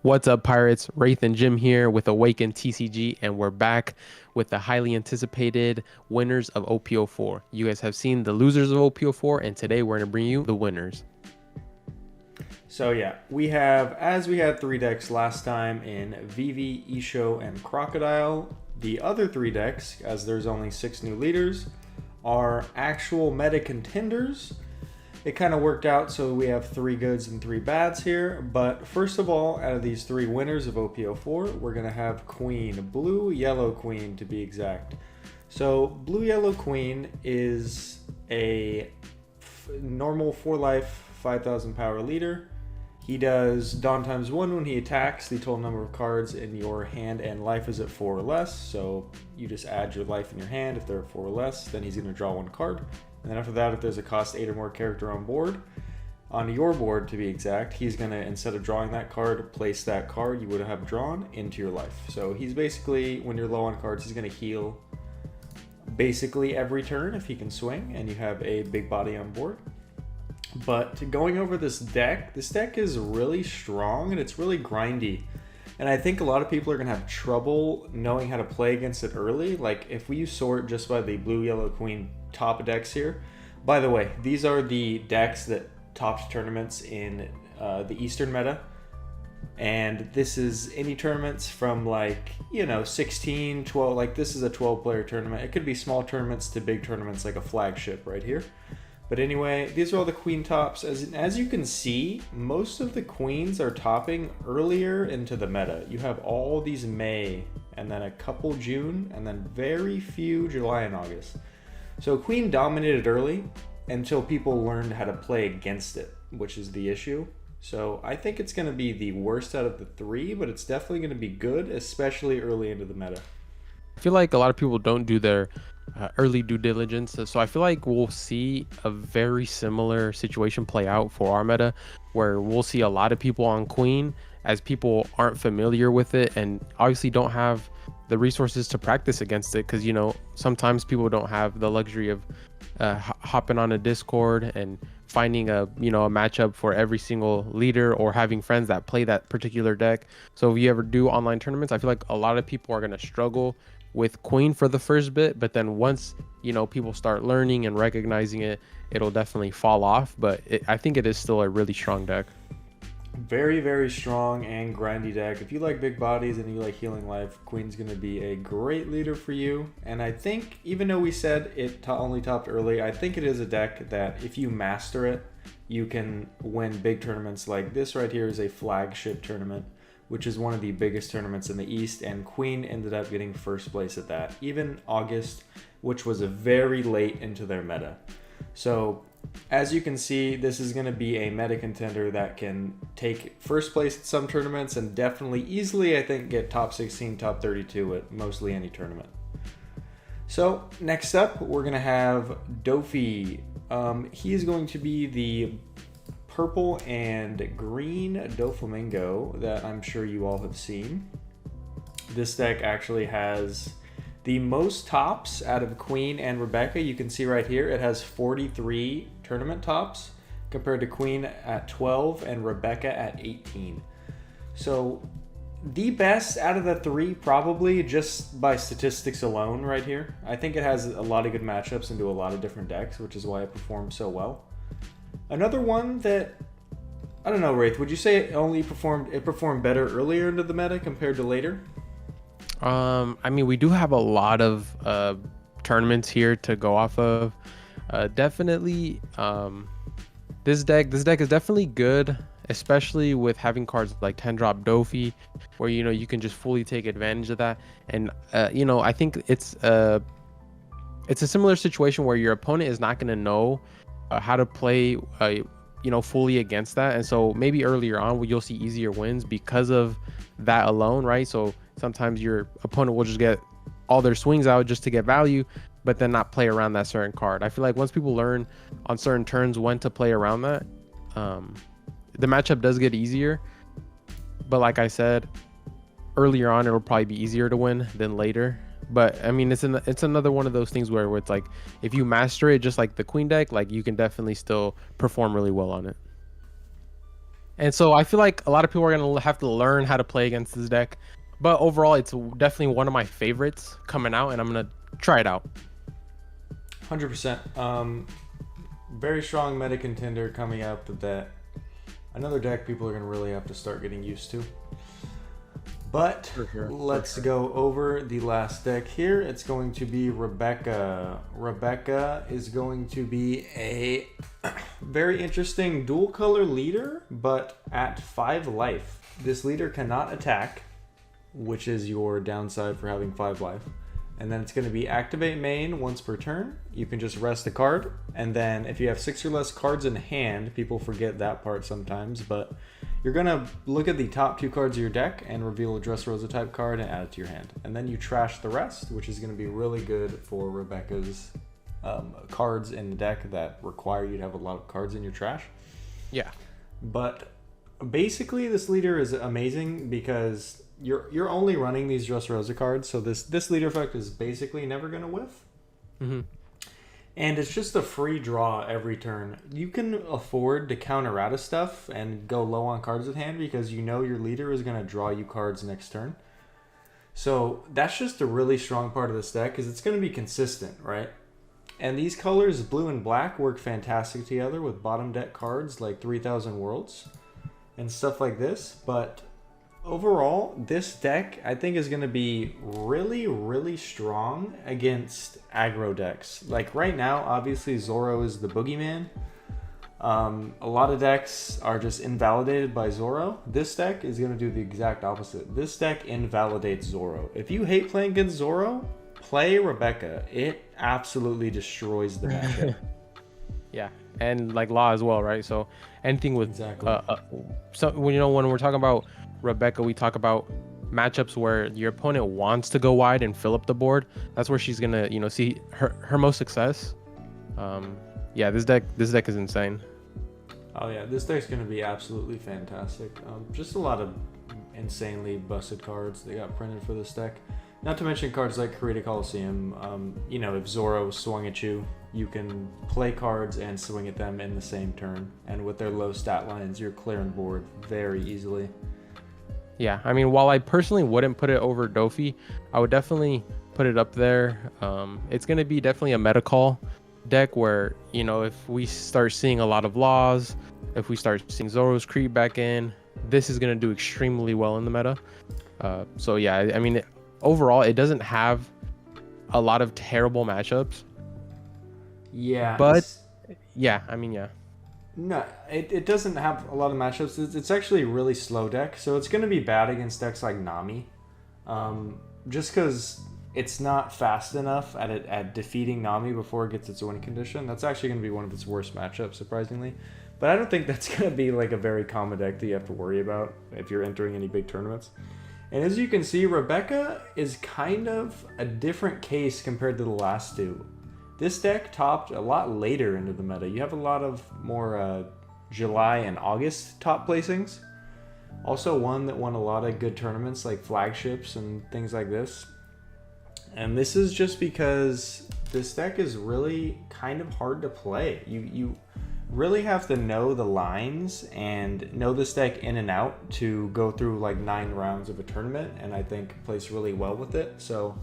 What's up, Pirates? Wraith and Jim here with AwakenedTCG, and we're back with the highly anticipated winners of OP04. You guys have seen the losers of OP04, and today we're going to bring you the winners. So yeah, we have, as we had 3 decks last time in Vivi, Isho, and Crocodile, the other 3 decks, as there's only 6 new leaders, are actual meta contenders. It kind of worked out so we have 3 goods and 3 bads here, but first of all, out of these 3 winners of OP04, we're going to have Queen, Blue Yellow Queen to be exact. So Blue Yellow Queen is a normal 4 life, 5,000 power leader. He does Dawn times 1 when he attacks. The total number of cards in your hand and life is at 4 or less. So you just add your life in your hand. If there are 4 or less, then he's going to draw 1 card. And then after that, if there's a cost 8 or more character on board, on your board to be exact, he's going to, instead of drawing that card, place that card you would have drawn into your life. So he's basically, when you're low on cards, he's going to heal basically every turn if he can swing and you have a big body on board. But going over this deck is really strong and it's really grindy. And I think a lot of people are going to have trouble knowing how to play against it early. Like if we sort just by the Blue Yellow Queen top decks here. By the way, these are the decks that topped tournaments in the Eastern meta. And this is any tournaments from 16, 12, like this is a 12 player tournament. It could be small tournaments to big tournaments like a flagship right here. But anyway, these are all the queen tops. As you can see, most of the queens are topping earlier into the meta. You have all these May, and then a couple June, and then very few July and August. So queen dominated early until people learned how to play against it, which is the issue. So I think it's going to be the worst out of the 3, but it's definitely going to be good, especially early into the meta. I feel like a lot of people don't do their early due diligence, so I feel like we'll see a very similar situation play out for our meta, where we'll see a lot of people on Queen as people aren't familiar with it and obviously don't have the resources to practice against it, because sometimes people don't have the luxury of hopping on a Discord and finding a matchup for every single leader, or having friends that play that particular deck. So if you ever do online tournaments, I feel like a lot of people are going to struggle with Queen for the first bit, but then once people start learning and recognizing it, it'll definitely fall off. But I think it is still a really strong deck. Very, very strong and grindy deck. If you like big bodies and you like healing life, Queen's going to be a great leader for you. And I think, even though we said it only topped early, I think it is a deck that if you master it, you can win big tournaments. Like this right here is a flagship tournament, which is one of the biggest tournaments in the East, and Queen ended up getting first place at that. Even August, which was a very late into their meta. So as you can see, this is going to be a meta contender that can take first place at some tournaments and definitely easily, I think, get top 16, top 32 at mostly any tournament. So next up, we're going to have Dopey. He is going to be the purple and green Doflamingo that I'm sure you all have seen. This deck actually has the most tops out of Queen and Rebecca. You can see right here, it has 43 tournament tops compared to Queen at 12 and Rebecca at 18. So the best out of the 3, probably just by statistics alone right here. I think it has a lot of good matchups into a lot of different decks, which is why it performs so well. Another one that, I don't know, Wraith, would you say it performed better earlier into the meta compared to later? I mean, we do have a lot of tournaments here to go off of. Definitely, this deck is definitely good, especially with having cards like 10-drop Dopey, where you can just fully take advantage of that. And I think it's a similar situation where your opponent is not going to know how to play fully against that, and so maybe earlier on you'll see easier wins because of that alone, right? So sometimes your opponent will just get all their swings out just to get value, but then not play around that certain card. I feel like once people learn on certain turns when to play around that, the matchup does get easier. But like I said, earlier on it'll probably be easier to win than later. But I mean, it's another one of those things where it's like, if you master it just like the Queen deck, like you can definitely still perform really well on it. And so I feel like a lot of people are gonna have to learn how to play against this deck. But overall, it's definitely one of my favorites coming out, and I'm gonna try it out. 100%. Very strong meta contender coming out of that. Another deck people are going to really have to start getting used to. But let's go over the last deck here. It's going to be Rebecca. Rebecca is going to be a very interesting dual color leader, but at 5 life. This leader cannot attack, which is your downside for having 5 life. And then it's going to be activate main once per turn. You can just rest a card. And then if you have 6 or less cards in hand, people forget that part sometimes, but you're going to look at the top 2 cards of your deck and reveal a Dressrosa type card and add it to your hand. And then you trash the rest, which is going to be really good for Rebecca's cards in the deck that require you to have a lot of cards in your trash. Yeah. But basically this leader is amazing because you're only running these Dressrosa cards, so this leader effect is basically never going to whiff. Mm-hmm. And it's just a free draw every turn. You can afford to counter out of stuff and go low on cards at hand because you know your leader is going to draw you cards next turn. So that's just a really strong part of this deck because it's going to be consistent, right? And these colors, blue and black, work fantastic together with bottom deck cards like 3000 Worlds and stuff like this. But overall, this deck, I think, is going to be really, really strong against aggro decks. Like right now, obviously, Zoro is the boogeyman. A lot of decks are just invalidated by Zoro. This deck is going to do the exact opposite. This deck invalidates Zoro. If you hate playing against Zoro, play Rebecca. It absolutely destroys the matchup. Yeah, and like Law as well, right? So anything with Exactly. so when we're talking about Rebecca, we talk about matchups where your opponent wants to go wide and fill up the board. That's where she's gonna see her most success. Yeah, this deck is insane. Oh yeah, this deck's going to be absolutely fantastic. Just a lot of insanely busted cards they got printed for this deck. Not to mention cards like Karita Coliseum. If Zoro swung at you, you can play cards and swing at them in the same turn. And with their low stat lines, you're clearing board very easily. Yeah, I mean, while I personally wouldn't put it over Dopey, I would definitely put it up there. It's going to be definitely a meta call deck where, if we start seeing a lot of Laws, if we start seeing Zoro's creep back in, this is going to do extremely well in the meta. So yeah, I mean, overall, it doesn't have a lot of terrible matchups. Yeah. But yeah, I mean, yeah. No, it doesn't have a lot of matchups. It's actually a really slow deck, so it's going to be bad against decks like Nami. Just because it's not fast enough at defeating Nami before it gets its win condition. That's actually going to be one of its worst matchups, surprisingly. But I don't think that's going to be like a very common deck that you have to worry about if you're entering any big tournaments. And as you can see, Rebecca is kind of a different case compared to the last two. This deck topped a lot later into the meta. You have a lot of more July and August top placings. Also one that won a lot of good tournaments like flagships and things like this. And this is just because this deck is really kind of hard to play. You really have to know the lines and know this deck in and out to go through like 9 rounds of a tournament, and I think plays really well with it. So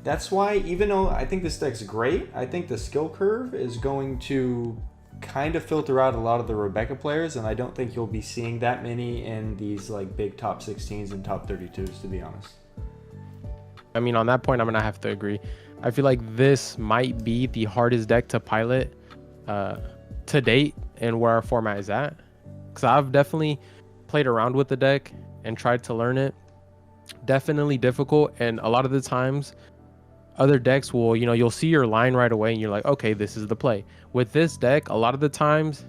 that's why, even though I think this deck's great, I think the skill curve is going to kind of filter out a lot of the Rebecca players, and I don't think you'll be seeing that many in these like big top 16s and top 32s, to be honest. I mean, on that point, I'm gonna have to agree. I feel like this might be the hardest deck to pilot to date and where our format is at. Because I've definitely played around with the deck and tried to learn it. Definitely difficult, and a lot of the times, other decks will, you'll see your line right away and you're like, okay, this is the play. With this deck, a lot of the times,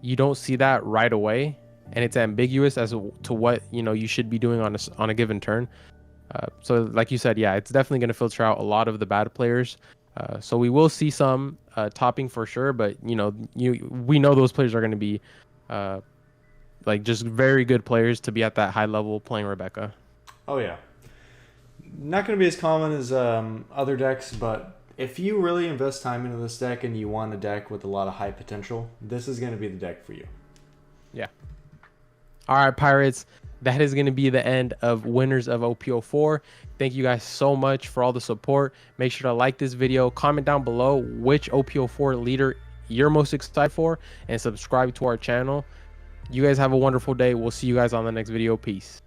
you don't see that right away, and it's ambiguous as to what you should be doing on a given turn. So like you said, yeah, it's definitely going to filter out a lot of the bad players. So we will see some topping for sure, but we know those players are going to be like just very good players to be at that high level playing Rebecca. Oh yeah, not going to be as common as other decks, but if you really invest time into this deck and you want a deck with a lot of high potential, this is going to be the deck for you. Yeah. All right, Pirates. That is going to be the end of winners of OP04. Thank you guys so much for all the support. Make sure to like this video, comment down below which OP04 leader you're most excited for, and subscribe to our channel. You guys have a wonderful day. We'll see you guys on the next video. Peace.